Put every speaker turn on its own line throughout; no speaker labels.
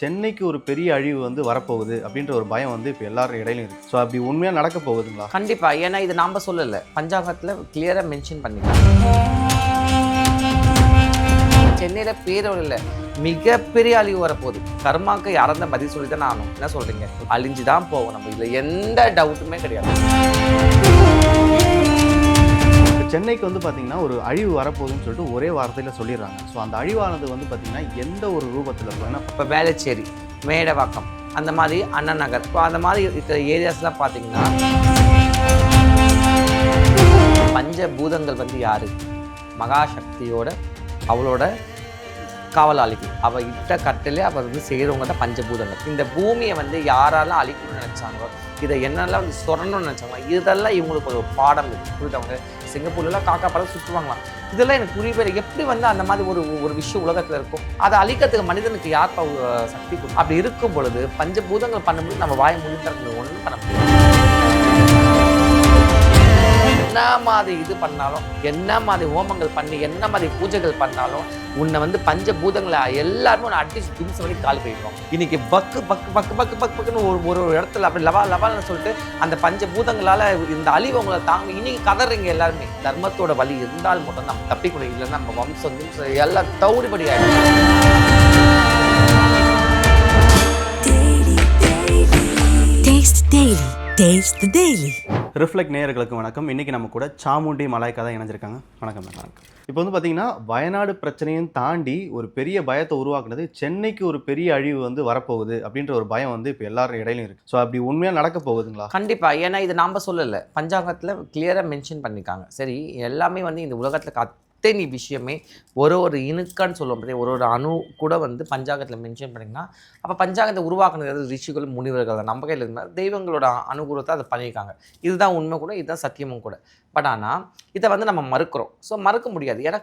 சென்னைக்கு ஒரு பெரிய அழிவு வந்து வரப்போகுது அப்படின்ற ஒரு பயம் வந்து இப்போ எல்லாரும் இடையிலும் இருக்கு. ஸோ அப்படி உண்மையாக நடக்க போகுதுங்களா?
கண்டிப்பா. ஏன்னா இது நாம சொல்லல, பஞ்சாங்கத்துல கிளியரா மென்ஷன் பண்ணிருக்காங்க. சென்னையில பேரொழில மிகப்பெரிய அழிவு வரப்போகுது. கர்மாக்கு யாரும் தான் பதில் சொல்லி தான் ஆகணும். என்ன சொல்றீங்க? அழிஞ்சுதான் போகும். நம்ம இதுல எந்த டவுட்டுமே கிடையாது.
சென்னைக்கு வந்து பார்த்தீங்கன்னா ஒரு அழிவு வரப்போகுதுன்னு சொல்லிட்டு ஒரே வார்த்தையில் சொல்லிடுறாங்க. ஸோ அந்த அழிவானது வந்து பார்த்தீங்கன்னா எந்த ஒரு ரூபத்தில் இருக்கும்? ஏன்னா
இப்போ வேளச்சேரி, மேடவாக்கம், அந்த மாதிரி அண்ணா நகர், இப்போ அந்த மாதிரி இருக்கிற ஏரியாஸ்லாம் பார்த்தீங்கன்னா பஞ்சபூதங்கள் வந்து யாரு? மகாசக்தியோட அவளோட காவலாளிக்கு அவள் இட்ட கட்டிலே அவள் வந்து செய்கிறவங்க தான் பஞ்சபூதங்கள். இந்த பூமியை வந்து யாரெல்லாம் அழிக்கணும்னு நினச்சாங்களோ, இதை என்னெல்லாம் வந்து சொரணும்னு நினச்சாங்களோ, இதெல்லாம் இவங்களுக்கு ஒரு பாடம் இருக்குது. புரியுதவங்க சிங்கப்பூர்லாம் காக்கா பழம் சுற்றுவாங்களாம். இதெல்லாம் எனக்கு புரியவே எப்படி வந்து அந்த மாதிரி ஒரு விஷயம் உலகத்தில் இருக்கும். அதை அழிக்கிறதுக்கு மனிதனுக்கு யார் சக்தி கொடுக்கும்? அப்படி இருக்கும் பொழுது பஞ்சபூதங்கள் பண்ணும்போது நம்ம வாய் முடிக்கிறது ஒன்றும் பண்ண முடியாது. என்ன மாதிரி இது பண்ணாலும், என்ன மாதிரி ஹோமங்கள் பண்ணி, என்ன மாதிரி பூஜைகள் பண்ணாலும் உன்னை வந்து பஞ்சபூதங்களை எல்லாருமே உன்னை அடிச்சு துணிசு பண்ணி காலி போயிடுவோம். இன்னைக்கு பக்கு பக்கு பக்கு பக்கு பக்கு பக்குன்னு ஒரு இடத்துல அப்படி லவால்னு சொல்லிட்டு அந்த பஞ்சபூதங்களால இந்த அழிவு உங்களை தாங்க இன்னைக்கு கதறீங்க எல்லாருமே. தர்மத்தோட வழி இருந்தால் மட்டும் நம்ம தப்பிக்கணும். இல்லைன்னா நம்ம வம்சம் எல்லாம் தௌடிபடி ஆகிடும்.
ரிஃப்ளெக்ட் நேயர்களுக்கு வணக்கம். இன்றைக்கி நம்ம கூட சாமுண்டி மலாய்க்கா தான் இணைஞ்சிருக்காங்க. வணக்கம். இப்போ வந்து பார்த்தீங்கன்னா வயநாடு பிரச்சனையும் தாண்டி ஒரு பெரிய பயத்தை உருவாக்குனது சென்னைக்கு ஒரு பெரிய அழிவு வந்து வரப்போகுது அப்படின்ற ஒரு பயம் வந்து இப்போ எல்லாரும் இடையிலும் இருக்குது. ஸோ அப்படி உண்மையாக நடக்க போகுதுங்களா?
கண்டிப்பாக. ஏன்னா இது நாம் சொல்லலை, பஞ்சாங்கத்தில் கிளியராக மென்ஷன் பண்ணியிருக்காங்க. சரி, எல்லாமே வந்து இந்த உலகத்தில் அத்தனை விஷயமே ஒரு இணுக்கான்னு சொல்லுவோம். ஒரு அணு கூட வந்து பஞ்சாங்கத்தில் மென்ஷன் பண்ணிங்கன்னா, அப்போ பஞ்சாங்கத்தை உருவாக்குனது ரிஷிகள் முனிவர்கள் தான். நம்ம கையில் இருந்தால் தெய்வங்களோட அனுகூலத்தை அதை பண்ணியிருக்காங்க. இதுதான் உண்மை கூட, இதுதான் சத்தியமும் கூட. பட் ஆனால் இதை வந்து நம்ம மறுக்கிறோம். ஸோ மறுக்க முடியாது. ஏன்னா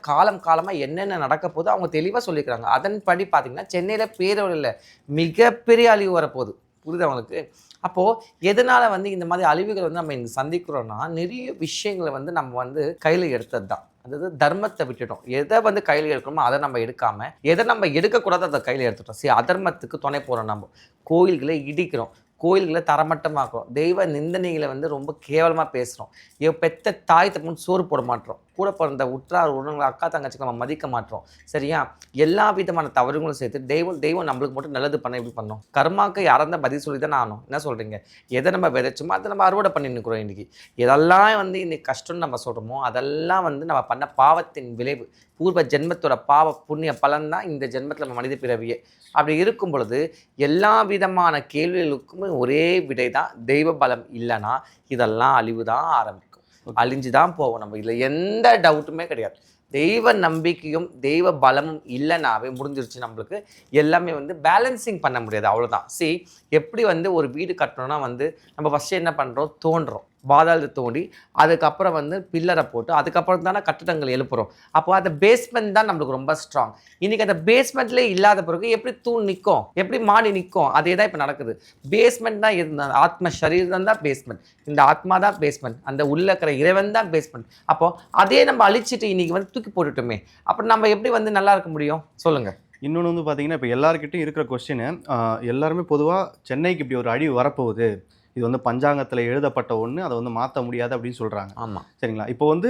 காலமாக என்னென்ன நடக்க போதோ அவங்க தெளிவாக சொல்லியிருக்கிறாங்க. அதன்படி பார்த்திங்கன்னா சென்னையில் பேரொழில மிகப்பெரிய அழிவு வரப்போகுது. புரியுது அவங்களுக்கு? அப்போது எதனால் வந்து இந்த மாதிரி அழிவுகள் வந்து நம்ம இங்கே சந்திக்கிறோன்னா, நிறைய விஷயங்களை வந்து நம்ம வந்து கையில் எடுத்தது தான். அதாவது தர்மத்தை விட்டுட்டோம். எதை வந்து கையில் எடுக்கணுமோ அதை நம்ம எடுக்காமல், எதை நம்ம எடுக்கக்கூடாது அதை கையில் எடுத்துட்டோம். சரி, அதர்மத்துக்கு துணை போகிறோம். நம்ம கோயில்களை இடிக்கிறோம், கோயில்களை தரமட்டமாக்குறோம், தெய்வ நிந்தனைகளை வந்து ரொம்ப கேவலமாக பேசுகிறோம். பெத்த தாய் தப்புன்னு சோறு போட மாட்டோம், கூட பிறந்த உற்றார் உறவுகளை அக்கா தங்கச்சிக்கு நம்ம மதிக்க மாட்டோம். சரியா? எல்லா விதமான தவறுகளும் சேர்த்து தெய்வம் நம்மளுக்கு மட்டும் நல்லது பண்ண எப்படி பண்ணோம்? கர்மாக்கு யாரும் தான் பதில் சொல்லி தான் ஆகணும். என்ன சொல்கிறீங்க? எதை நம்ம விதைச்சோமோ அதை நம்ம அறுவடை பண்ணி நிற்கிறோம். இன்றைக்கி எதெல்லாம் வந்து இன்னைக்கு கஷ்டம்னு நம்ம சொல்கிறோமோ அதெல்லாம் வந்து நம்ம பண்ண பாவத்தின் விளைவு. பூர்வ ஜென்மத்தோட பாவ புண்ணிய பலன் தான் இந்த ஜென்மத்தில் நம்ம மனித பிறவியே. அப்படி இருக்கும் பொழுது எல்லா விதமான கேள்விகளுக்குமே ஒரே விடை தான், தெய்வ பலம் இல்லைன்னா இதெல்லாம் அழிவு தான் ஆரம்பிக்கும். அழிஞ்சு தான் போவோம். நம்ம இதில் எந்த டவுட்டுமே கிடையாது. தெய்வ நம்பிக்கையும் தெய்வ பலமும் இல்லைனாவே முடிஞ்சிருச்சு. நம்மளுக்கு எல்லாமே வந்து பேலன்சிங் பண்ண முடியாது. அவ்வளோதான். சரி, எப்படி வந்து ஒரு வீடு கட்டணும்னா வந்து நம்ம ஃபஸ்ட்டு என்ன பண்ணுறோம்? தோன்றோம், பாதாளத்தை தோண்டி அதுக்கப்புறம் வந்து பில்லரை போட்டு அதுக்கப்புறம் தானே கட்டிடங்கள் எழுப்புகிறோம். அப்போ அந்த பேஸ்மெண்ட் தான் நம்மளுக்கு ரொம்ப ஸ்ட்ராங். இன்றைக்கி அந்த பேஸ்மெண்ட்லேயே இல்லாத பிறகு எப்படி தூண் நிற்கும்? எப்படி மாடி நிற்கும்? அதே தான் இப்போ நடக்குது. பேஸ்மெண்ட் தான் இருந்தால் ஆத்ம சரீரம் தான் பேஸ்மெண்ட். இந்த ஆத்மா தான் பேஸ்மெண்ட். அந்த உள்ள இருக்கிற இறைவன் தான் பேஸ்மெண்ட். அப்போது அதே நம்ம அழிச்சிட்டு இன்றைக்கி வந்து தூக்கி போட்டுட்டோமே, அப்புறம் நம்ம எப்படி வந்து நல்லா இருக்க முடியும்? சொல்லுங்கள்.
இன்னொன்று வந்து பார்த்தீங்கன்னா இப்போ எல்லாருக்கிட்டையும் இருக்கிற கொஸ்டின், எல்லாருமே பொதுவாக சென்னைக்கு இப்படி ஒரு அழிவு வரப்போகுது, இது வந்து பஞ்சாங்கத்தில் எழுதப்பட்ட ஒன்று, அதை வந்து மாற்ற முடியாது அப்படின்னு சொல்கிறாங்க.
ஆமாம்,
சரிங்களா? இப்போ வந்து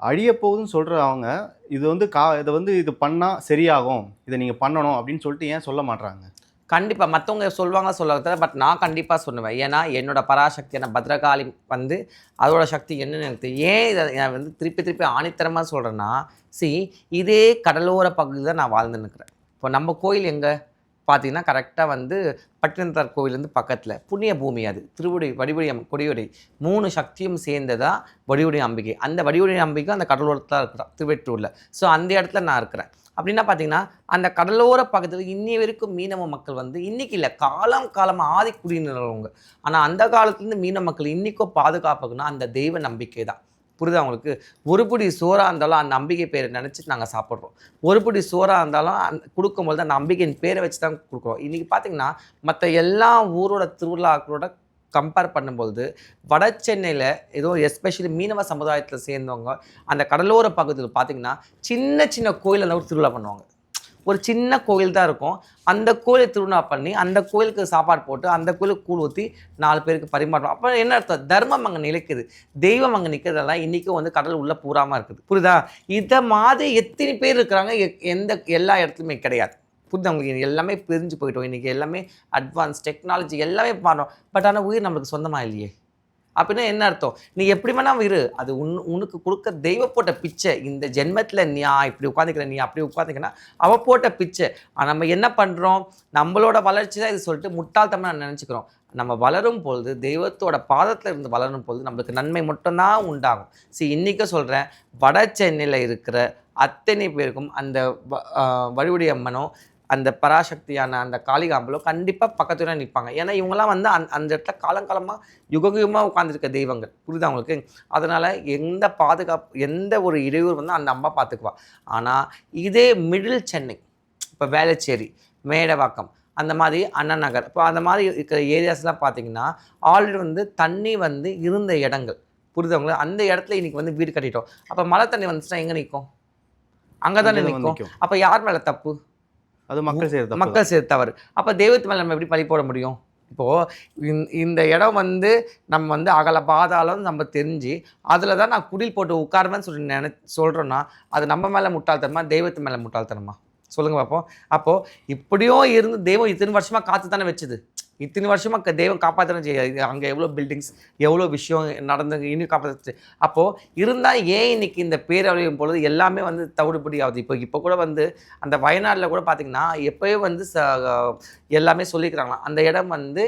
அழியப்போகுதுன்னு சொல்கிற அவங்க இது வந்து இதை வந்து இது பண்ணால் சரியாகும், இதை நீங்கள் பண்ணணும் அப்படின்னு சொல்லிட்டு ஏன் சொல்ல மாட்றாங்க?
கண்டிப்பாக மற்றவங்க சொல்லுவாங்க சொல்ல, பட் நான் கண்டிப்பாக சொல்லுவேன். ஏன்னா என்னோட பராசக்தியான பத்ரகாளி வந்து அதோட சக்தி என்னன்னு எனக்கு தெரியும். ஏன் இதை நான் வந்து திருப்பி ஆணித்தரமாக சொல்கிறேன்னா, இதே கடலோர பகுதியில் தான் நான் வாழ்ந்துன்னுக்கிறேன். இப்போ நம்ம கோயில் எங்கே பார்த்தீங்கன்னா கரெக்டாக வந்து பட்டினத்தார் கோவிலேருந்து பக்கத்தில் புண்ணிய பூமி. அது வடிவுடை கொடியுடை 3 சக்தியும் சேர்ந்ததாக வடிவுடை அம்பிகை. அந்த வடிவுடை அம்பிகை அந்த கடலோரத்தில் இருக்கிறான், திருவெட்டூரில். ஸோ அந்த இடத்துல நான் இருக்கிறேன். அப்படின்னா பார்த்தீங்கன்னா அந்த கடலோர பக்கத்தில் இன்னி வரைக்கும் மீனவ மக்கள் வந்து இன்றைக்கி இல்லை, காலமாக ஆதி குடியினவங்க. ஆனால் அந்த காலத்துலேருந்து மீனவ மக்கள் இன்றைக்கும் பாதுகாப்புக்குன்னா அந்த தெய்வ நம்பிக்கை தான். புரியுதா உங்களுக்கு? ஒரு பிடி சோறாக இருந்தாலும் அந்த அம்பிகை பேரை நினச்சி நாங்கள் சாப்பிட்றோம். ஒரு பிடி சோறாக இருந்தாலும் கொடுக்கும்போது அந்த அம்பிகையின் பேரை வச்சு தான் கொடுக்குறோம். இன்றைக்கி பார்த்திங்கன்னா மற்ற எல்லா ஊரோட திருவிழாக்களோட கம்பேர் பண்ணும்போது வட சென்னையில் ஏதோ எஸ்பெஷலி மீனவ சமுதாயத்தில் சேர்ந்தவங்க அந்த கடலோர பகுதியில் பார்த்திங்கன்னா சின்ன கோயில் அந்த ஒரு திருவிழா பண்ணுவாங்க. ஒரு சின்ன கோயில் தான் இருக்கும். அந்த கோயிலை திருவிழா பண்ணி அந்த கோயிலுக்கு சாப்பாடு போட்டு அந்த கோயிலுக்கு கூழ் ஊற்றி 4 பேருக்கு பரிமாறுறோம். அப்போ என்ன அர்த்தம்? தர்மம் அங்கே நிலைக்குது, தெய்வம் அங்கே நிற்கிறதெல்லாம் இன்றைக்கும் வந்து கடல் உள்ளே பூராமல் இருக்குது. புரியுதா? இதை மாதிரி எத்தனை பேர் இருக்கிறாங்க, எல்லா இடத்துலையுமே கிடையாது. புரியுது உங்களுக்கு? எல்லாமே பிரிஞ்சு போயிட்டோம். இன்றைக்கி எல்லாமே அட்வான்ஸ் டெக்னாலஜி எல்லாமே மாறோம். பட் ஆனால் உயிர் நம்மளுக்கு சொந்தமாக இல்லையே. அப்படின்னா என்ன அர்த்தம்? நீ எப்படி வேணா இரு, அது உனக்கு கொடுக்க தெய்வம் போட்ட பிச்சை. இந்த ஜென்மத்தில் நீ இப்படி உட்காந்துக்கிற, நீ அப்படி உட்காந்துக்கினா அவள் போட்ட பிச்சை. நம்ம என்ன பண்ணுறோம்? நம்மளோட வளர்ச்சி தான் இது சொல்லிட்டு முட்டாள்தனமாக நினச்சிக்கிறோம். நம்ம வளரும் பொழுது தெய்வத்தோட பாதத்தில் இருந்து வளரும் பொழுது நம்மளுக்கு நன்மை மட்டும்தான் உண்டாகும். இன்றைக்கி சொல்கிறேன், வட சென்னையில் இருக்கிற அத்தனை பேருக்கும் அந்த வழிவுடைய அம்மனோ அந்த பராசக்தியான அந்த காளிகாம்பலோ கண்டிப்பாக பக்கத்துல நிற்பாங்க. ஏன்னா இவங்கெல்லாம் வந்து அந்த இடத்துல காலங்காலமாக யுகயுகமாக உட்காந்துருக்க தெய்வங்கள். புரியுதா உங்களுக்கு? அதனால் எந்த பாதுகாப்பு, எந்த ஒரு இடையூறு வந்து அந்த அம்மா பார்த்துக்குவா. ஆனால் இதே மிடில் சென்னை, இப்போ வேளச்சேரி, மேடவாக்கம், அந்த மாதிரி அண்ணா நகர், இப்போ அந்த மாதிரி இருக்கிற ஏரியாஸ்லாம் பார்த்தீங்கன்னா ஆல்ரெடி வந்து தண்ணி வந்து இருந்த இடங்கள். புரியுதவங்க? அந்த இடத்துல இன்றைக்கி வந்து வீடு கட்டிட்டோம். அப்போ மழை தண்ணி வந்துச்சுன்னா எங்கே நிற்கும்? அங்கே தானே நிற்கும். அப்போ யார் மேலே தப்பு?
அது மக்கள்
செய்கிற தவறு. அப்போ தெய்வத்து மேலே நம்ம எப்படி பழி போட முடியும்? இப்போது இந்த இடம் வந்து நம்ம வந்து அகல பாதாளம் நம்ம தெரிஞ்சு அதில் தான் நான் குடில் போட்டு உட்காருவேன்னு சொல்லி சொல்கிறோன்னா அது நம்ம மேலே முட்டாள்தனமா, தெய்வத்து மேலே முட்டாள்தனமா? சொல்லுங்கள் பார்ப்போம். அப்போது இப்படியும் இருந்து தெய்வம் இத்தனை வருஷமாக காத்து தானே வச்சுது. இத்தனை வருஷமாக தெய்வம் காப்பாற்றணும் செய்யாது. அங்கே எவ்வளோ பில்டிங்ஸ், எவ்வளோ விஷயம் நடந்து இன்னும் காப்பாற்று. அப்போது இருந்தால் ஏன் இன்றைக்கி இந்த பேரழியும் பொழுது எல்லாமே வந்து தவிடுபடி ஆகுது? இப்போ கூட வந்து அந்த வயநாட்டில் கூட பார்த்திங்கன்னா எப்போயே வந்து எல்லாமே சொல்லிக்கிறாங்களாம், அந்த இடம் வந்து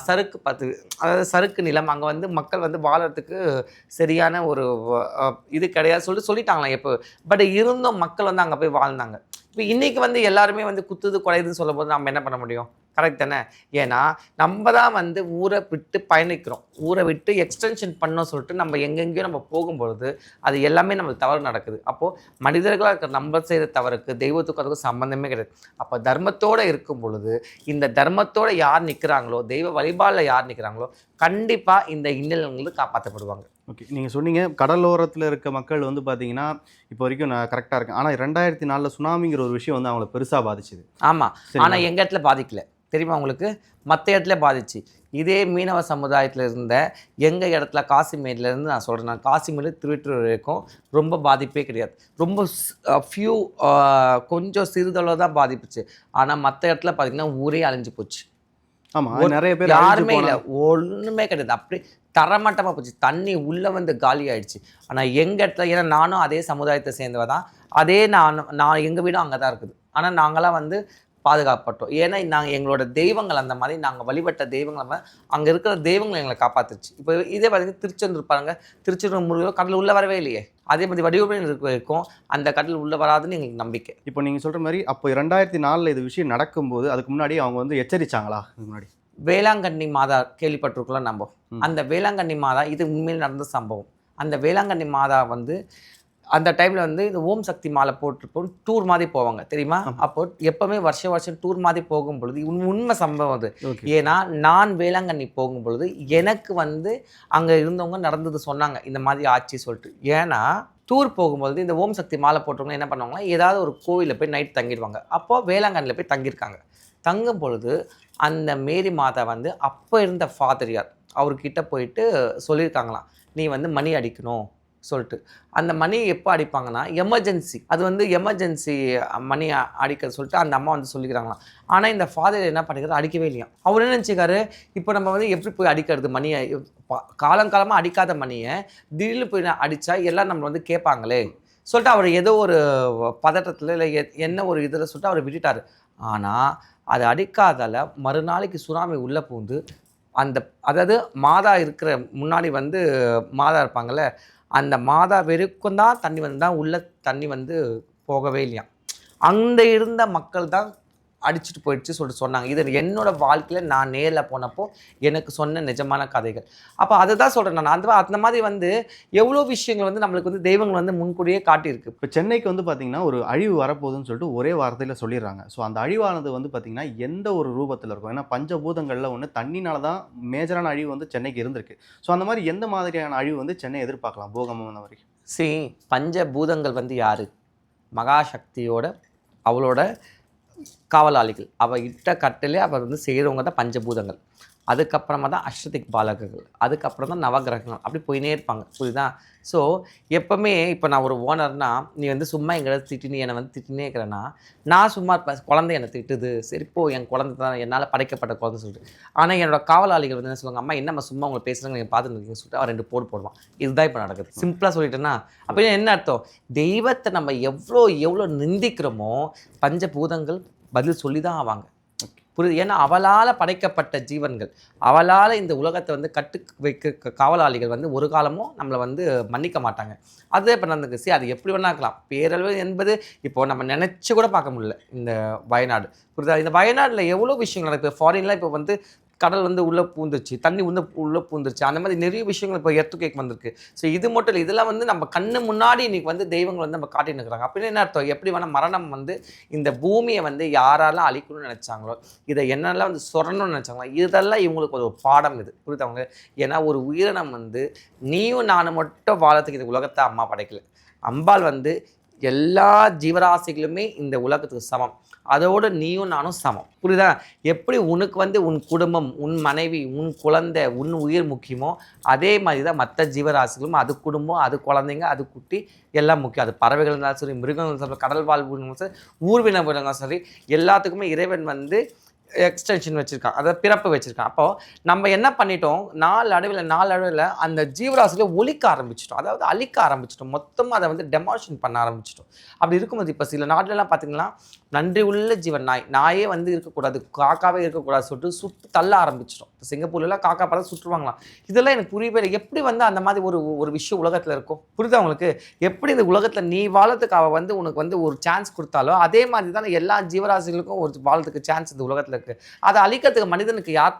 சறுக்கு அதாவது சறுக்கு நிலம், அங்கே வந்து மக்கள் வந்து வாழறதுக்கு சரியான ஒரு இது கிடையாது சொல்லிட்டாங்களாம் எப்போ. பட் இருந்தும் மக்கள் வந்து அங்கே போய் வாழ்ந்தாங்க. இப்போ இன்றைக்கி வந்து எல்லாருமே வந்து குத்துது குறையுதுன்னு சொல்லும் போது நம்ம என்ன பண்ண முடியும்? கரெக்ட் தானே? ஏன்னா நம்ம தான் வந்து ஊரை விட்டு பயணிக்கிறோம், ஊரை விட்டு எக்ஸ்டென்ஷன் பண்ணோம் சொல்லிட்டு நம்ம எங்கெங்கேயோ நம்ம போகும்பொழுது அது எல்லாமே நம்மளுக்கு தவறு நடக்குது. அப்போது மனிதர்களாக இருக்கிற நம்ம செய்கிற தவறுக்கு தெய்வத்துக்கும் அதுக்கும் சம்மந்தமே கிடையாது. அப்போ தர்மத்தோடு இருக்கும் பொழுது இந்த தர்மத்தோடு யார் நிற்கிறாங்களோ, தெய்வ வழிபாடில் யார் நிற்கிறாங்களோ கண்டிப்பாக இந்த இன்னல்களுக்கு காப்பாற்றப்படுவாங்க.
ஓகே, நீங்கள் சொன்னீங்க கடலோரத்தில் இருக்க மக்கள் வந்து பார்த்தீங்கன்னா இப்போ வரைக்கும் நான் கரெக்டாக இருக்கேன். ஆனால் 2004 சுனாமிங்கிற ஒரு விஷயம் வந்து அவங்களை பெருசாக பாதிச்சுது.
ஆமாம், ஆனால் எங்கள் இடத்துல பாதிக்கல தெரியுமா உங்களுக்கு? மற்ற இடத்துல பாதிச்சு. இதே மீனவ சமுதாயத்தில் இருந்த எங்கள் இடத்துல காசிமேட்லேருந்து நான் சொல்கிறேன், நான் காசிமேடு திருவற்றூர் வரைக்கும் ரொம்ப பாதிப்பே கிடையாது. ரொம்ப ஃபியூ கொஞ்சம் சிறிதளவு தான் பாதிப்புச்சு. ஆனால் மற்ற இடத்துல பார்த்திங்கன்னா ஊரே அழிஞ்சு போச்சு.
ஆமாம், நிறைய பேர்
யாருமே இல்லை, ஒன்றுமே கிடையாது. அப்படி தரமட்டமாக போச்சு. தண்ணி உள்ளே வந்து காலி ஆகிடுச்சு. ஆனால் எங்கள் இடத்துல, ஏன்னா நானும் அதே சமுதாயத்தை சேர்ந்தவ தான், அதே நான் எங்கள் வீடும் அங்கே தான் இருக்குது. ஆனால் நாங்களாம் வந்து பாதுகாப்பட்டோம். ஏன்னா நாங்கள் எங்களோட தெய்வங்கள் அந்த மாதிரி நாங்கள் வழிபட்ட தெய்வங்களை அங்கே இருக்கிற தெய்வங்களை எங்களை காப்பாற்றுச்சு. இப்போ இதே பார்த்தீங்கன்னா திருச்செந்தூர் பாருங்க, திருச்செந்தூர் முருகன் கடல் உள்ளே வரவே இல்லையே. அதே மாதிரி வடிவமைப்பு இருக்க வரைக்கும் அந்த கடல் உள்ளே வராதுன்னு எங்களுக்கு நம்பிக்கை.
இப்போ நீங்கள் சொல்கிற மாதிரி அப்போ 2004 இது விஷயம் நடக்கும்போது அதுக்கு முன்னாடி அவங்க வந்து எச்சரிச்சாங்களா? இதுக்கு முன்னாடி
வேளாங்கண்ணி மாதா கேள்விப்பட்டிருக்கலாம் நம்ம. அந்த வேளாங்கண்ணி மாதா இது உண்மையில் நடந்த சம்பவம். அந்த வேளாங்கண்ணி மாதா வந்து அந்த டைமில் வந்து இந்த ஓம் சக்தி மாலை போட்டு டூர் மாதிரி போவாங்க தெரியுமா? அப்போ எப்போவுமே வருஷம் டூர் மாதிரி போகும் பொழுது உண்மை சம்பவம் அது. ஏன்னா நான் வேளாங்கண்ணி போகும் பொழுது எனக்கு வந்து அங்கே இருந்தவங்க நடந்தது சொன்னாங்க, இந்த மாதிரி ஆச்சு சொல்லிட்டு. ஏன்னா டூர் போகும்போது இந்த ஓம் சக்தி மாலை போட்டவங்க என்ன பண்ணுவாங்கன்னா ஏதாவது ஒரு கோவிலில் போய் நைட் தங்கிடுவாங்க. அப்போது வேளாங்கண்ணியில் போய் தங்கியிருக்காங்க. தங்கும் பொழுது அந்த மேரி மாதா வந்து அப்போ இருந்த ஃபாதரியார் அவர்கிட்ட போயிட்டு சொல்லியிருக்காங்களாம், நீ வந்து மணி அடிக்கணும் சொல்லிட்டு. அந்த மணி எப்போ அடிப்பாங்கன்னா எமர்ஜென்சி, அது வந்து எமர்ஜென்சி மணி அடிக்க சொல்லிட்டு அந்த அம்மா வந்து சொல்லிக்கிறாங்களாம். ஆனால் இந்த ஃபாதர் என்ன பண்ணிக்கிறார், அடிக்கவே இல்லையா. அவர் என்ன நினச்சிக்காரு, இப்போ நம்ம வந்து எப்படி போய் அடிக்கிறது மணியை, காலங்காலமாக அடிக்காத மணியை திடீர்னு போய் அடித்தா எல்லாம் நம்ம வந்து கேட்பாங்களே சொல்லிட்டு அவர் ஏதோ ஒரு பதட்டத்தில் இல்லை என்ன ஒரு இதில் சொல்லிட்டு அவர் விட்டுட்டார். ஆனால் அது அடிக்காதால் மறுநாளைக்கு சுனாமி உள்ளே பூந்து அந்த, அதாவது மாதா இருக்கிற முன்னாடி வந்து மாதா இருப்பாங்கள்ல, அந்த மாதா வெறுக்கும் தான் தண்ணி வந்து தான் உள்ள தண்ணி வந்து போகவே இல்லையா. அங்கே இருந்த மக்கள் தான் அடிச்சுட்டு போயிடுச்சு சொல்லிட்டு சொன்னாங்க. இது என்னோட வாழ்க்கையில் நான் நேரில் போனப்போ எனக்கு சொன்ன நிஜமான கதைகள். அப்போ அதை தான் சொல்கிறேன் நான். அந்த மாதிரி வந்து எவ்வளோ விஷயங்கள் வந்து நம்மளுக்கு வந்து தெய்வங்கள் வந்து முன்கூடியே காட்டியிருக்கு.
இப்போ சென்னைக்கு வந்து பார்த்திங்கன்னா ஒரு அழிவு வரப்போகுதுன்னு சொல்லிட்டு ஒரே வார்த்தையில் சொல்லிடுறாங்க. ஸோ அந்த அழிவானது வந்து பார்த்திங்கன்னா எந்த ஒரு ரூபத்தில் இருக்கும்? ஏன்னா பஞ்சபூதங்களில் ஒன்று தண்ணினால தான் மேஜரான அழிவு வந்து சென்னைக்கு இருந்திருக்கு. ஸோ அந்த மாதிரி எந்த மாதிரியான அழிவு வந்து சென்னை எதிர்பார்க்கலாம் பூகம்பம் அந்த மாதிரி?
பஞ்சபூதங்கள் வந்து யார்? மகாசக்தியோட அவளோட காவலாளிகள், அவள் இட்ட கட்டிலே அவள் வந்து செய்கிறவங்க தான் பஞ்சபூதங்கள். அதுக்கப்புறமா தான் அஷ்டதிக் பாலகர்கள், அதுக்கப்புறம் தான் நவகிரகங்கள், அப்படி போயினே இருப்பாங்க. புரியுதா? ஸோ எப்போவுமே இப்போ நான் ஒரு ஓனர்னா, நீ வந்து சும்மா எங்கேயாவது திட்டினி என்னை வந்து திட்டினே இருக்கிறேன்னா, நான் சும்மா இருப்பேன். குழந்தை என்னை திட்டுது, சரி போ என் குழந்தை தான், என்னால் படைக்கப்பட்ட குழந்தை சொல்லிட்டு. ஆனால் என்னோட காவலாளிகள் வந்து என்ன சொல்லுவாங்க, அம்மா என்னம்மா சும்மா உங்களை பேசுகிறாங்க நீங்கள் பார்த்துட்டு இருக்கீங்கன்னு சொல்லிட்டு அவன் 2 போடு போடுவான். இதுதான் இப்போ நடக்குது. சிம்பிளாக சொல்லிட்டேன்னா அப்போ என்ன அர்த்தம், தெய்வத்தை நம்ம எவ்வளோ நிந்திக்கிறோமோ பஞ்சபூதங்கள் பதில் சொல்லி தான் ஆவாங்க. புரியுது? ஏன்னா அவளால் படைக்கப்பட்ட ஜீவன்கள், அவளால் இந்த உலகத்தை வந்து கட்டு வைக்க காவலாளிகள் வந்து ஒரு காலமும் நம்மளை வந்து மன்னிக்க மாட்டாங்க. அதே இப்போ நடந்துக்கு. சரி, அது எப்படி வேணா இருக்கலாம். பேரளவு என்பது இப்போ நம்ம நினச்சி கூட பார்க்க முடியல இந்த வயநாடு. புரியுதா? இந்த வயநாட்டில் எவ்வளோ விஷயங்கள் நடக்குது. ஃபாரின்லாம் இப்போ வந்து கடல் வந்து உள்ளே பூந்துருச்சு, தண்ணி வந்து உள்ளே பூந்துருச்சு, அந்த மாதிரி நிறைய விஷயங்கள் இப்போ எர்த்துகேக் வந்திருக்கு. ஸோ இது மட்டும் இல்லை, இதெல்லாம் வந்து நம்ம கண்ணு முன்னாடி இன்றைக்கி வந்து தெய்வங்கள் வந்து நம்ம காட்டின்னு இருக்கிறாங்க. அப்படின்னு என்ன அர்த்தம், எப்படி வேணால் மரணம் வந்து இந்த பூமியை வந்து யாரெல்லாம் அழிக்கணும்னு நினச்சாங்களோ, இதை என்னெல்லாம் வந்து சொரணும்னு நினச்சாங்களோ, இதெல்லாம் இவங்களுக்கு ஒரு பாடம். இது புரியுதவங்க? ஏன்னா ஒரு உயிரினம் வந்து நீயும் நானும் மட்டும் வாழத்துக்கு இந்த உலகத்தை அம்மா படைக்கல. அம்பாள் வந்து எல்லா ஜீவராசிகளுமே இந்த உலகத்துக்கு சமம். அதோடு நீயும் நானும் சமம். புரியுதா? எப்படி உனக்கு வந்து உன் குடும்பம், உன் மனைவி, உன் குழந்தை, உன் உயிர் முக்கியமோ, அதே மாதிரி தான் மற்ற ஜீவராசிகளும் அது குடும்பம், அது குழந்தைங்க, அது குட்டி எல்லாம் முக்கியம். அது பறவைகள் இருந்தாலும் சரி, மிருகங்கள் சரி, கடல் வாழ்வுகளும் சரி, ஊர்வின விலங்கும் சரி, எல்லாத்துக்குமே இறைவன் வந்து எக்ஸ்டென்ஷன் வச்சுருக்கான், அதாவது பிறப்பு வச்சுருக்கான். அப்போது நம்ம என்ன பண்ணிட்டோம், நாளடைவில் அந்த ஜீவராசியில் ஒழிக்க ஆரம்பிச்சிட்டோம், அதாவது அழிக்க ஆரம்பிச்சிட்டோம், மொத்தமாக அதை வந்து டெமாலிஷன் பண்ண ஆரம்பிச்சிட்டோம். அப்படி இருக்கும்போது இப்போ சில நாட்டிலலாம் பார்த்திங்கன்னா, நன்றி உள்ள ஜீவன் நாயே வந்து இருக்கக்கூடாது, காக்காவே இருக்கக்கூடாது சொல்லிட்டு சுட்டு தள்ள ஆரம்பிச்சிட்டோம். இப்போ சிங்கப்பூர்லாம் காக்கா பார்த்து சுட்டுருவாங்களாம். இதெல்லாம் எனக்கு புரியவே இல்லை. எப்படி வந்து அந்த மாதிரி ஒரு விஷயம் உலகத்தில் இருக்கும்? புரியுதா உங்களுக்கு? எப்படி இந்த உலகத்தில் நீ வாழறதுக்கு அவள் வந்து உனக்கு வந்து ஒரு சான்ஸ் கொடுத்தாலோ, அதே மாதிரி தானே எல்லா ஜீவராசிகளுக்கும் ஒரு வாழறதுக்கு சான்ஸ் இந்த உலகத்தில் இருக்குது. அதை அழிக்கிறதுக்கு மனிதனுக்கு யார்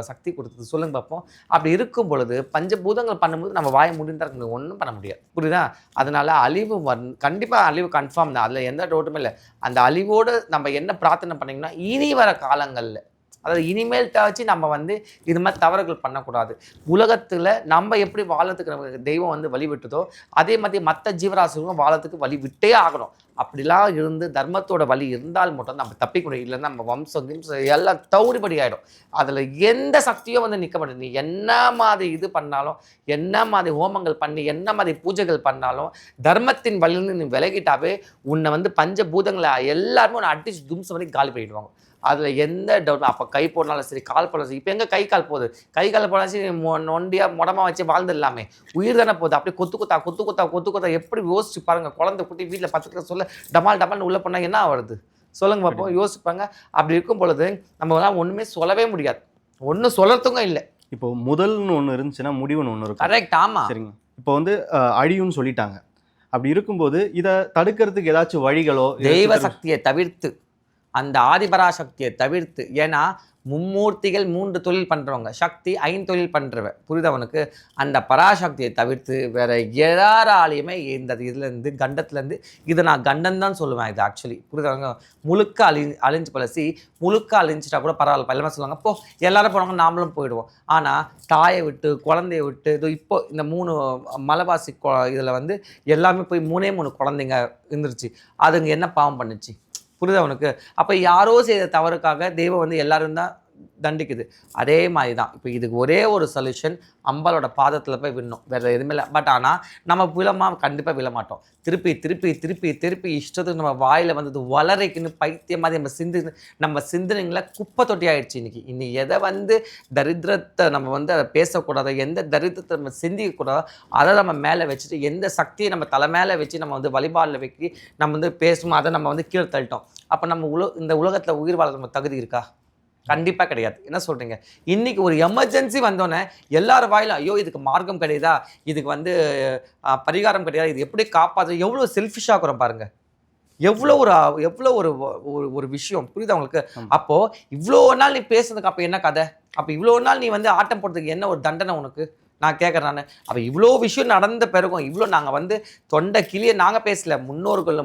சக்தி கொடுத்தது சொல்லுங்க பார்ப்போம். அப்படி இருக்கும் பொழுது பஞ்சபூதங்கள் பண்ணும்போது நம்ம வாய முடிந்தால் ஒன்றும் பண்ண முடியாது. புரியுதா? அதனால அழிவு கண்டிப்பாக அழிவு கன்ஃபார்ம் தான், அதில் எந்த டவுட்டுமே இல்லை. அந்த அழிவோடு நம்ம என்ன பிரார்த்தனை பண்ணிங்கன்னா, இனி வர காலங்களில், அதாவது இனிமேல் வச்சு நம்ம வந்து இது மாதிரி தவறுகள் பண்ணக்கூடாது. உலகத்தில் நம்ம எப்படி வாழறதுக்கு நமக்கு தெய்வம் வந்து வழிவிட்டுதோ, அதே மாதிரி மற்ற ஜீவராசிகளும் வாழறதுக்கு வழி விட்டே ஆகணும். அப்படிலாம் இருந்து தர்மத்தோட வழி இருந்தால் மட்டும் நம்ம தப்பிக்க முடியும். இல்லைன்னா நம்ம வம்சம் எல்லாம் தௌரிபடி ஆகிடும். அதில் எந்த சக்தியும் வந்து நிற்க மாட்டேன். நீ என்ன மாதிரி இது பண்ணாலும், என்ன மாதிரி ஹோமங்கள் பண்ணி, என்ன மாதிரி பூஜைகள் பண்ணாலும், தர்மத்தின் வழியிலிருந்து நீ விலகிட்டாவே உன்னை வந்து பஞ்சபூதங்களை எல்லாருமே உன்னை அடிச்சு தும்சம் பண்ணி காலி பண்ணிடுவாங்க. அதில் எந்த டவுட். அப்போ கை போடனாலும் சரி, கால் போடலாம் சரி. இப்போ எங்கே கை கால் போகுது? கை கால் போடலாம் சரி, நொண்டியாக முடமாக வச்சு வாழ்ந்துடலாமே. உயிர் தானே போகுது. அப்படியே கொத்து எப்படி யோசிச்சு பாருங்கள். குழந்தை குட்டி வீட்டில் 10 பேர் சொல்ல டமால்னு உள்ளே போனால் என்ன வருது சொல்லுங்க பார்ப்போம். யோசிப்பாங்க. அப்படி இருக்கும் பொழுது நம்ம ஒன்றுமே சொல்லவே முடியாது, ஒன்றும் சொல்லறதுக்கும் இல்லை.
இப்போ முதல்னு ஒன்று இருந்துச்சுன்னா முடிவுன்னு ஒன்று இருக்கும்.
கரெக்ட். ஆமாம்.
சரிங்க. இப்போ வந்து அழியும்னு சொல்லிட்டாங்க. அப்படி இருக்கும்போது இதை தடுக்கிறதுக்கு ஏதாச்சும் வழிகளோ,
தெய்வ சக்தியை தவிர்த்து, அந்த ஆதிபராசக்தியை தவிர்த்து, ஏன்னா மும்மூர்த்திகள் 3 தொழில் பண்ணுறவங்க, சக்தி 5 தொழில் பண்ணுறவ. புரியுதா உனக்கு? அந்த பராசக்தியை தவிர்த்து வேற யாராலையுமே இந்த இதுலேருந்து கண்டத்துலேருந்து, இதை நான் கண்டன் தான் சொல்லுவேன். இது ஆக்சுவலி புரியுதாங்க? முழுக்க அழிஞ்சு பழசி முழுக்க அழிஞ்சிட்டா கூட பரவாயில்ல. எல்லாமே சொல்லுவாங்க போ எல்லாரும் போனவங்க நாமளும் போயிடுவோம். ஆனால் தாயை விட்டு, குழந்தைய விட்டு, இது இப்போ இந்த 3 மலைவாசி இதில் வந்து எல்லாமே போய் 3 குழந்தைங்க இருந்துருச்சு. அதுங்க என்ன பாவம் பண்ணுச்சு? புரியுதா உனக்கு? அப்போ யாரோ செய்த தவறுக்காக தெய்வம் வந்து எல்லாரும் தான் தண்டிக்குது. அதே மாதிரி தான் இப்போ இதுக்கு ஒரே ஒரு சொல்யூஷன், அம்பாலோட பாதத்தில் போய் விடணும், வேறு எதுவுமே இல்லை. பட் ஆனால் நம்ம கண்டிப்பாக விழமாட்டோம். திருப்பி இஷ்டத்துக்கு நம்ம வாயில் வந்தது வளரைக்குன்னு பைத்தியம் மாதிரி நம்ம சிந்தனைங்களை குப்பை தொட்டி ஆகிடுச்சு. இன்னைக்கு எதை வந்து தரித்திரத்தை நம்ம வந்து அதை பேசக்கூடாது, எந்த தரித்திரத்தை நம்ம சிந்திக்கக்கூடாதோ அதை நம்ம மேலே வச்சுட்டு, எந்த சக்தியை நம்ம தலை மேலே வச்சு நம்ம வந்து வழிபாடில் வைக்கி நம்ம வந்து பேசணும், அதை நம்ம வந்து கீழே தள்ளிட்டோம். அப்போ நம்ம இந்த உலகத்தில் உயிர் வாழ நம்ம தகுதி இருக்கா? கண்டிப்பாக கிடையாது. என்ன சொல்கிறீங்க? இன்றைக்கி ஒரு எமர்ஜென்சி வந்தோன்னே எல்லாரும் வாயிலும் ஐயோ இதுக்கு மார்க்கம் கிடையாதா, இதுக்கு வந்து பரிகாரம் கிடையாது, இது எப்படி காப்பாற்று, எவ்வளோ செல்ஃபிஷாக இருக்கிறோம் பாருங்கள். எவ்வளோ ஒரு விஷயம். புரியுதா உங்களுக்கு? அப்போது இவ்வளோ நாள் நீ பேசுனதுக்கு அப்போ என்ன கதை? அப்போ இவ்வளோ நாள் நீ வந்து ஆட்டம் போடுறதுக்கு என்ன ஒரு தண்டனை உனக்கு? நான் கேட்குறேன் நான். அப்போ இவ்வளோ விஷயம் நடந்த பிறகும் இவ்வளோ நாங்கள் வந்து தொண்டை கிளியை நாங்கள் பேசல, முன்னோர்கள்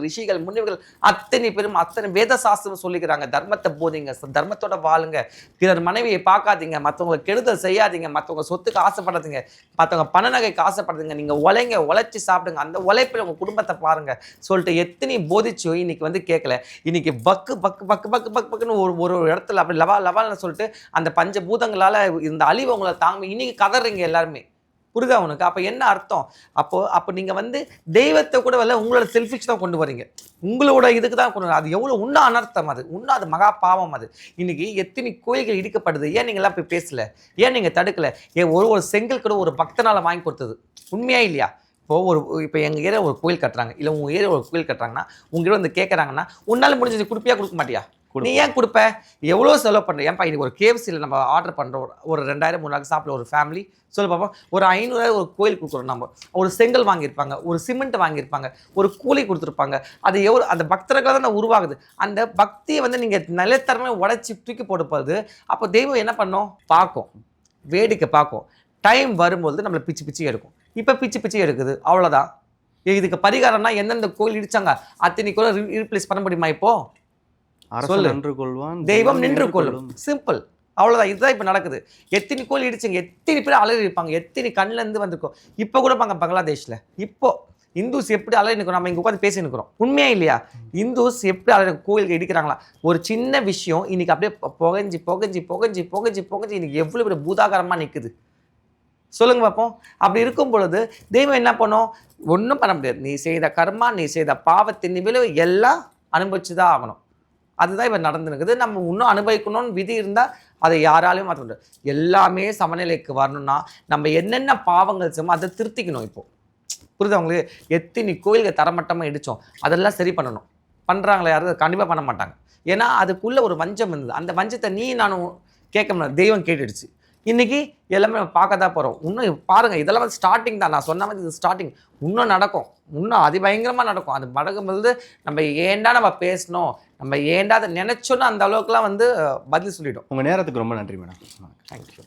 ரிஷிகள் முனிவர்கள் அத்தனை பேரும் அத்தனை வேத சாஸ்திரம் சொல்லிக்கிறாங்க. தர்மத்தை போதிங்க, தர்மத்தோட வாழுங்க, பிறர் மனைவியை பார்க்காதீங்க, மற்றவங்களை கெடுதல் செய்யாதீங்க, மற்றவங்க சொத்துக்கு ஆசைப்படாதீங்க, மற்றவங்க பண நகைக்கு ஆசைப்படுறதுங்க, நீங்கள் உழைச்சி சாப்பிடுங்க, அந்த உழைப்பில் உங்கள் குடும்பத்தை பாருங்க சொல்லிட்டு எத்தனை போதிச்சோ இன்னைக்கு வந்து கேட்கல. இன்னைக்கு பக்குன்னு ஒரு இடத்துல அப்படி லவால்னு சொல்லிட்டு அந்த பஞ்சபூதங்களால் இந்த அழிவு உங்களை தாங்க இன்னைக்கு கதறீங்க எல்லாருமே. புரியுதா உனக்கு? அப்போ என்ன அர்த்தம்? அப்போ நீங்கள் வந்து தெய்வத்தை கூட வரல, உங்களோட செல்ஃபிஷ் தான் கொண்டு வரீங்க, உங்களோட இதுக்கு தான் கொண்டு வர. அது எவ்வளோ உண்ணா அனர்த்தம், அது மகா பாவம். அது இன்னைக்கு எத்தனை கோயில்கள் இடிக்கப்படுது, ஏன் நீங்களாம் போய் பேசல, ஏன் நீங்கள் தடுக்கல? ஏன் ஒரு செங்கல் கூட ஒரு பக்தனால் வாங்கி கொடுத்தது உண்மையா இல்லையா? இப்போ எங்கள் ஏரியா ஒரு கோயில் கட்டுறாங்க, இல்லை உங்கள் ஏரியா ஒரு கோயில் கட்டுறாங்கன்னா உங்ககிட்ட வந்து கேட்குறாங்கன்னா உன்னால் முடிஞ்சது கொடுப்பியா கொடுக்க மாட்டியா? நீ ஏன் கொடுப்ப? எவ்வளோ செலவு பண்ணுற? ஏன்ப்பா இன்னைக்கு ஒரு KFCயில் நம்ம ஆர்டர் பண்ணுறோம், ஒரு 2000 3000 சாப்பிட ஒரு ஃபேமிலி சொல்ல பார்ப்போம், ஒரு 500 ஒரு கோயில் கொடுக்குறோம். நம்ம ஒரு செங்கல் வாங்கியிருப்பாங்க, ஒரு சிமெண்ட் வாங்கியிருப்பாங்க, ஒரு கூலி கொடுத்துருப்பாங்க. அது எவ்வளோ அந்த பக்தர்களாக தான் உருவாகுது. அந்த பக்தியை வந்து நீங்கள் நிலைத்தரமாக உடச்சி தூக்கி போடுறது. அப்போ தெய்வம் என்ன பண்ணோம்? பார்க்கும், வேடிக்கை பார்க்கும். டைம் வரும்போது நம்மளை பிச்சு எடுக்கும். இப்போ பிச்சு எடுக்குது, அவ்வளோதான். இதுக்கு பரிகாரம்னா எந்தெந்த கோயில் இடிச்சாங்க அத்தனை கோயில் ரீப்ளேஸ் பண்ண முடியுமா? இப்போ
அரசன் நின்று கொள்வான்,
தெய்வம் நின்று கொள்ளும். சிம்பிள், அவ்வளோதான். இதுதான் இப்போ நடக்குது. எத்தனை கோயில் இடிச்சுங்க, எத்தனை பேர் அலறி இருப்பாங்க, எத்தனை கண்ணிலேருந்து வந்திருக்கோம். இப்போ கூட பாங்க பங்களாதேஷில் இப்போ இந்துஸ் எப்படி அலறி நிற்கிறோம், நம்ம இங்கே உட்காந்து பேசி நிற்கிறோம். உண்மையா இல்லையா? இந்துஸ் எப்படி அலறி கோயிலுக்கு இடிக்கிறாங்களா? ஒரு சின்ன விஷயம் இன்னைக்கு அப்படியே புகஞ்சு இன்னைக்கு எவ்வளோ பெரிய பூதாகரமாக நிற்குது சொல்லுங்க பார்ப்போம். அப்படி இருக்கும் பொழுது தெய்வம் என்ன பண்ணும்? ஒன்றும் பண்ண முடியாது. நீ செய்த கர்மா, நீ செய்த பாவத்தின் விளைவு எல்லாம் அனுபவிச்சு தான் ஆகணும். அதுதான் இப்போ நடந்துருக்குது. நம்ம இன்னும் அனுபவிக்கணும்னு விதி இருந்தால் அதை யாராலையும் மாற்ற முடியாது. எல்லாமே சமநிலைக்கு வரணும்னா நம்ம என்னென்ன பாவங்கள் செய்யணும் அதை திருத்திக்கணும். இப்போது புரியுது உங்களுக்கு? எத்தனை கோயில்கள் தரமட்டமாக இடித்தோம், அதெல்லாம் சரி பண்ணணும். பண்ணுறாங்களே யாரும்? கண்டிப்பாக பண்ண மாட்டாங்க. ஏன்னா அதுக்குள்ளே ஒரு வஞ்சம் இருந்தது. அந்த வஞ்சத்தை நானும் கேட்க முடியாது, தெய்வம் கேட்டுடுச்சு. இன்றைக்கி எல்லாமே நம்ம பார்க்க தான் போகிறோம். இன்னும் பாருங்கள், இதெல்லாம் வந்து ஸ்டார்டிங் தான். நான் சொன்ன மாதிரி இது ஸ்டார்டிங். இன்னும் நடக்கும், இன்னும் அதிபயங்கரமாக நடக்கும். அது நடக்கும்போது நம்ம பேசணும், நம்ம ஏண்டா அதை நினச்சோன்னா அந்த அளவுக்குலாம் வந்து பதில் சொல்லிவிடும்.
உங்கள் நேரத்துக்கு ரொம்ப நன்றி மேடம்.
தேங்க்யூ.